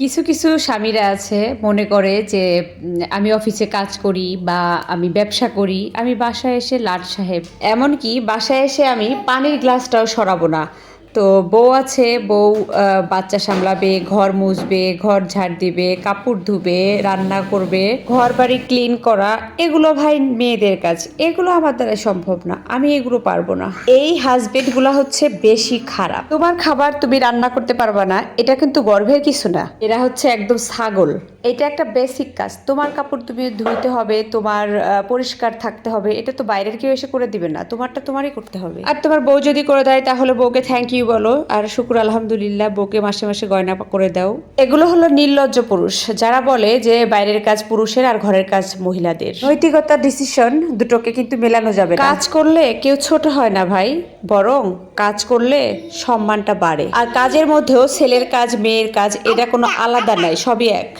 কিছু কিছু স্বামীরা আছে মনে করে যে আমি অফিসে কাজ করি বা আমি ব্যবসা করি, আমি বাসায় এসে লাট সাহেব। এমনকি বাসায় এসে আমি পানির গ্লাসটাও সরাবো না। তো বউ আছে, বউ বাচ্চা সামলাবে, ঘর মুছবে, ঘর ঝাড় দিবে, কাপড় ধুবে, রান্না করবে, ঘর বাড়ি ক্লিন করা, এগুলো ভাই মেয়েদের কাজ। এগুলো আমার দ্বারা সম্ভব না, আমি এগুলো পারবো না। এই হাজবেন্ডগুলো হচ্ছে বেশি খারাপ। তোমার খাবার তুমি রান্না করতে পারবা না, এটা কিন্তু গর্বের কিছু না। এরা হচ্ছে একদম ছাগল। এটা একটা বেসিক কাজ। তোমার কাপড় তুমি ধুইতে হবে, তোমার পরিষ্কার থাকতে হবে। এটা তো বাইরের কেউ এসে করে দিবে না, তোমারটা তোমারই করতে হবে। আর তোমার বউ যদি করে দেয় তাহলে বউকে থ্যাংক ইউ বলো, আর শুকুর আলহামদুলিল্লাহ, বউকে মাসে মাসে গয়না করে দাও। এগুলো হলো নির্লজ্জ পুরুষ যারা বলে যে বাইরের কাজ পুরুষের আর ঘরের কাজ মহিলাদের। নৈতিকতা ডিসিশন দুটোকে কিন্তু মেলানো যাবে না। কাজ করলে কেউ ছোট হয় না ভাই, বরং কাজ করলে সম্মানটা বাড়ে। আর কাজের মধ্যেও ছেলের কাজ মেয়ের কাজ এটা কোনো আলাদা নাই, সবই এক।